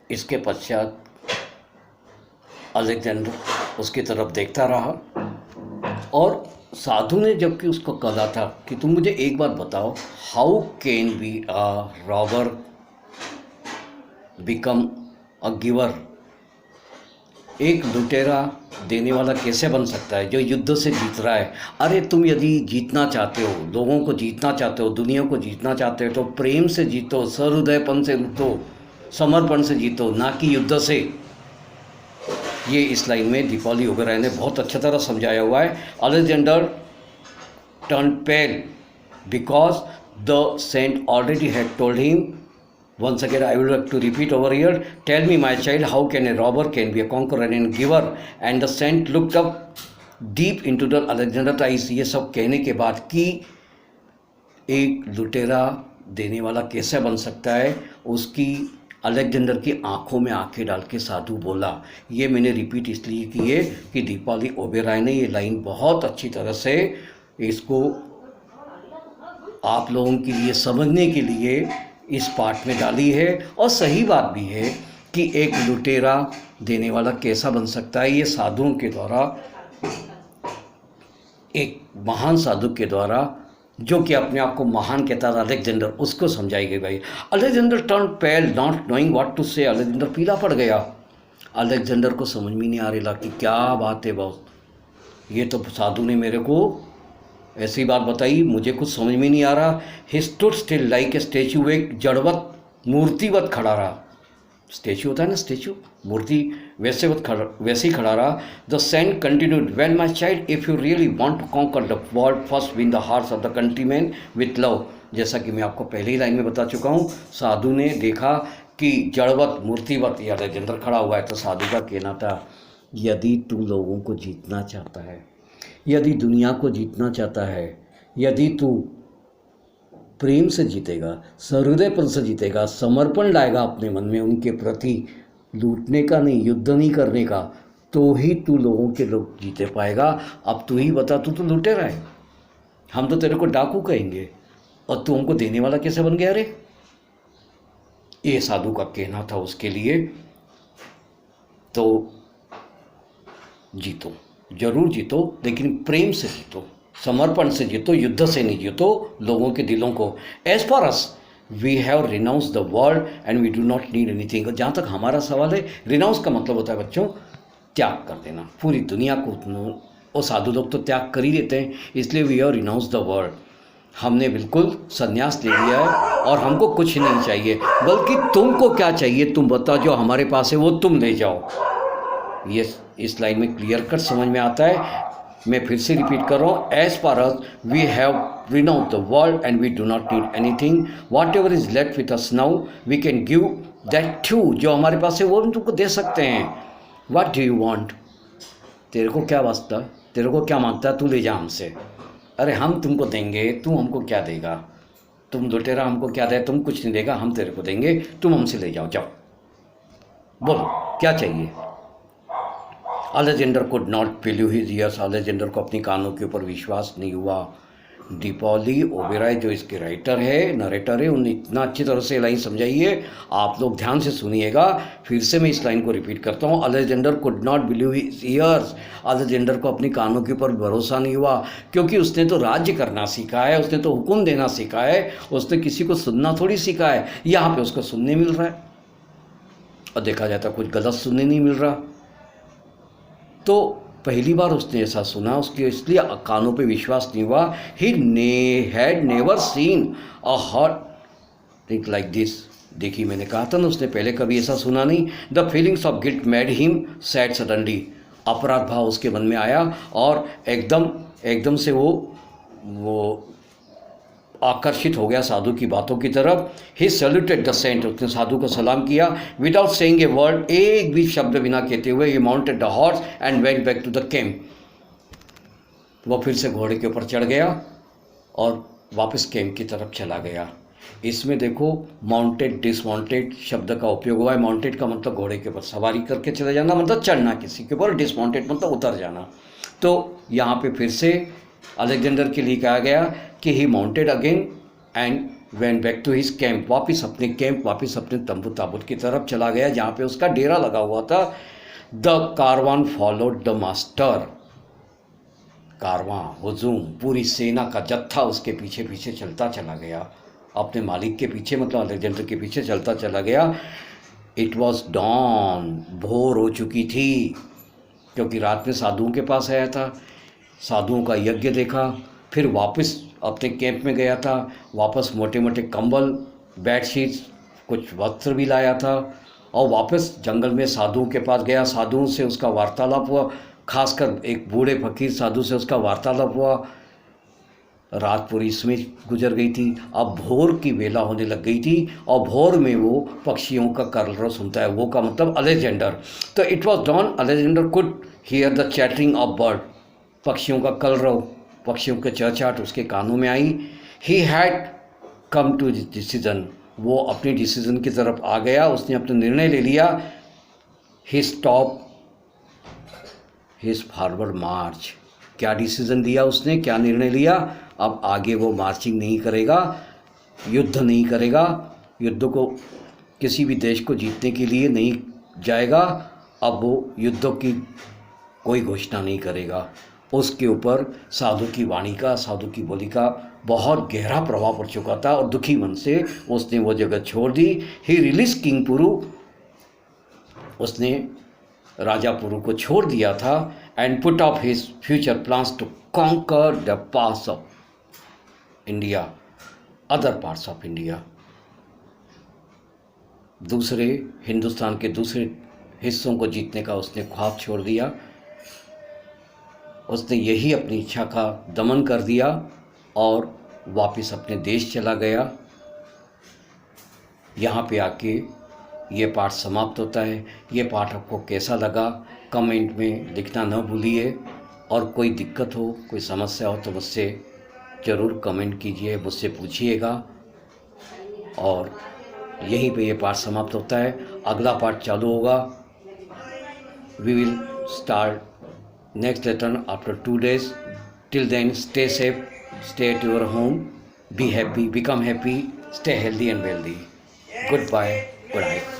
इसके पश्चात अलेक्जेंडर उसकी तरफ देखता रहा और साधु ने जबकि उसको कहा था कि तुम मुझे एक बात बताओ, how can be a robber become a giver? एक लुटेरा देने वाला कैसे बन सकता है जो युद्ध से जीत रहा है? अरे तुम यदि जीतना चाहते हो, लोगों को जीतना चाहते हो, दुनिया को जीतना चाहते हो तो प्रेम से जीतो, सहृदयपन से जीतो, समर्पण से जीतो, ना कि युद्ध से। ये इस लाइन में दीपावली ओबेरॉय ने बहुत अच्छी तरह समझाया हुआ है। Alexander turn pale because the saint already had told him. Once again, I would like to repeat over here. Tell me, my child, how can a robber can be a conqueror and giver? And the saint looked up deep into the Alexander's eyes. ये सब कहने के बाद कि एक लुटेरा देने वाला कैसे बन सकता है, उसकी अलेक्जेंडर की आंखों में आंखें डाल के साधु बोला। ये मैंने रिपीट इसलिए की है कि दीपावली ओबेरॉय ने ये लाइन बहुत अच्छी तरह से इसको आप लोगों के लिए समझने के लिए इस पाठ में डाली है। और सही बात भी है कि एक लुटेरा देने वाला कैसा बन सकता है, ये साधुओं के द्वारा, एक महान साधु के द्वारा जो कि अपने आप को महान कहता था अलेक्जेंडर, उसको समझाई गई। भाई Alexander turn pale not knowing what to say. Alexander पीला पड़ गया। अलेक्जेंडर को समझ में नहीं आ रहा कि क्या बात है बॉस, ये तो साधु ने मेरे को ऐसी बात बताई, मुझे कुछ समझ में नहीं आ रहा। He stood still like a statue, एक जड़वत मूर्तिवत खड़ा रहा। स्टैचू होता है ना, स्टैचू, मूर्ति, वैसे ही खड़ा रहा। The saint continued, well my child, if you really want to conquer the world, first win the hearts of the countryman with love. जैसा कि मैं आपको पहले ही लाइन में बता चुका हूँ, साधु ने देखा कि जड़वत मूर्तिवत या अलेक्जेंडर खड़ा हुआ है, तो साधु का कहना था, यदि तू लोगों को जीतना चाहता है, यदि दुनिया को जीतना चाहता है, यदि तू प्रेम से जीतेगा, सहृदयपन से जीतेगा, समर्पण लाएगा अपने मन में उनके प्रति, लूटने का नहीं, युद्ध नहीं करने का, तो ही तू लोगों के लोग जीते पाएगा। अब तू ही बता, तू तो लुटेरा है, हम तो तेरे को डाकू कहेंगे और तू हमको देने वाला कैसे बन गया रे? ये साधु का कहना था उसके लिए। तो जीतो, जरूर जीतो, लेकिन प्रेम से जीतो, समर्पण से जीतो, युद्ध से नहीं जीतो लोगों के दिलों को। As far as we have renounce the world and we do not need anything. जहाँ तक हमारा सवाल है, रिनाउंस का मतलब होता है बच्चों त्याग कर देना, पूरी दुनिया को। और साधु लोग तो त्याग कर ही देते हैं, इसलिए we have renounce the world. हमने बिल्कुल संन्यास ले लिया है और हमको कुछ नहीं चाहिए, बल्कि तुमको क्या चाहिए तुम बताओ, जो हमारे पास है वो तुम ले जाओ। ये इस लाइन में क्लियर कट समझ में आता है। मैं फिर से रिपीट कर रहा हूँ, as far as we have renounced the world and we do not need anything, whatever is left with us now we can give that to. जो हमारे पास है वो हम तुमको दे सकते हैं। What do you want? तेरे को क्या वास्ता, तेरे को क्या मांगता है, तू ले जा हमसे। अरे हम तुमको देंगे, तू हमको क्या देगा? तुम लुटेरा हमको क्या दे, तुम कुछ नहीं देगा, हम तेरे को देंगे, तुम हमसे ले जाओ, जाओ बोलो क्या चाहिए। Alexander could not believe his years. Alexander को अपनी कानों के ऊपर विश्वास नहीं हुआ। दीपावली ओबेरॉय जो इसके राइटर है, नरेटर है, उन्हें इतना अच्छी तरह से लाइन समझाई है, आप लोग ध्यान से सुनिएगा। फिर से मैं इस लाइन को रिपीट करता हूँ, Alexander could not believe his years. Alexander को अपनी कानों के ऊपर भरोसा नहीं हुआ, क्योंकि उसने तो राज्य करना सीखा है, उसने तो हुक्म देना सीखा है, उसने किसी को सुनना थोड़ी सीखा है। यहाँ पे उसको सुनने मिल रहा है और देखा जाता कुछ गलत सुनने नहीं मिल रहा। तो पहली बार उसने ऐसा सुना, उसके इसलिए कानों पे विश्वास नहीं हुआ। He had never seen a heart think like this. देखिए मैंने कहा था ना, उसने पहले कभी ऐसा सुना नहीं। The feelings of guilt made him sad suddenly. अपराध भाव उसके मन में आया और एकदम से वो आकर्षित हो गया साधु की बातों की तरफ। ही सैल्यूटेड द सेंट। उसने साधु को सलाम किया विदाउट सेइंग ए वर्ड, एक भी शब्द बिना कहते हुए। He mounted the horse and went back to the camp. वो फिर से घोड़े के ऊपर चढ़ गया और वापस कैंप की तरफ चला गया। इसमें देखो माउंटेड डिसमाउंटेड शब्द का उपयोग हुआ है। माउंटेड का मतलब घोड़े के ऊपर सवारी करके चले जाना, मतलब चढ़ना किसी के ऊपर। डिसमाउंटेड मतलब उतर जाना। तो यहाँ पे फिर से अलेक्जेंडर के लिए कहा गया कि he mounted again and went back to his camp, वापस अपने कैंप, वापस अपने तंबू ताबूत की तरफ चला गया जहाँ पे उसका डेरा लगा हुआ था। The caravan followed the master, कारवां हुजूम पूरी सेना का जत्था उसके पीछे पीछे चलता चला गया, अपने मालिक के पीछे, मतलब अलेक्जेंडर के पीछे चलता चला गया। इट वॉज डॉन, भोर हो चुकी थी, क्योंकि रात में साधुओं के पास आया था, साधुओं का यज्ञ देखा, फिर वापस अपने कैंप में गया था, वापस मोटे मोटे कंबल, बेडशीट्स, कुछ वस्त्र भी लाया था, और वापस जंगल में साधुओं के पास गया, साधुओं से उसका वार्तालाप हुआ, खासकर एक बूढ़े फकीर साधु से उसका वार्तालाप हुआ। रात पूरी इसमें गुजर गई थी, अब भोर की वेला होने लग गई थी, और भोर में वो पक्षियों का कलरव सुनता है, वो का मतलब अलेक्जेंडर। तो it was dawn, Alexander could hear the chattering of bird, पक्षियों का कलरव, पक्षियों के चहचहाट उसके कानों में आई। He had come to decision, वो अपने डिसीजन की तरफ आ गया, उसने अपना निर्णय ले लिया। ही स्टॉप हिज फॉरवर्ड मार्च, क्या डिसीजन दिया उसने, क्या निर्णय लिया, अब आगे वो मार्चिंग नहीं करेगा, युद्ध नहीं करेगा, युद्ध को किसी भी देश को जीतने के लिए नहीं जाएगा, अब वो युद्धों की कोई घोषणा नहीं करेगा। उसके ऊपर साधु की वाणी का, साधु की बोली का बहुत गहरा प्रभाव पड़ चुका था, और दुखी मन से उसने वो जगह छोड़ दी। ही रिलीज किंग पुरु, उसने राजा पुरु को छोड़ दिया था, and put off his future plans to conquer the parts of India, other parts of India, दूसरे हिंदुस्तान के दूसरे हिस्सों को जीतने का उसने ख्वाब छोड़ दिया। उसने यही अपनी इच्छा का दमन कर दिया और वापस अपने देश चला गया। यहाँ पे आके ये पाठ समाप्त होता है। ये पाठ आपको कैसा लगा कमेंट में लिखना न भूलिए, और कोई दिक्कत हो, कोई समस्या हो तो मुझसे ज़रूर कमेंट कीजिए, मुझसे पूछिएगा। और यहीं पे ये पाठ समाप्त होता है, अगला पाठ चालू होगा। We will start next lesson after 2 days. Till then, stay safe, stay at your home, be happy, become happy, stay healthy and wealthy. Goodbye, good night.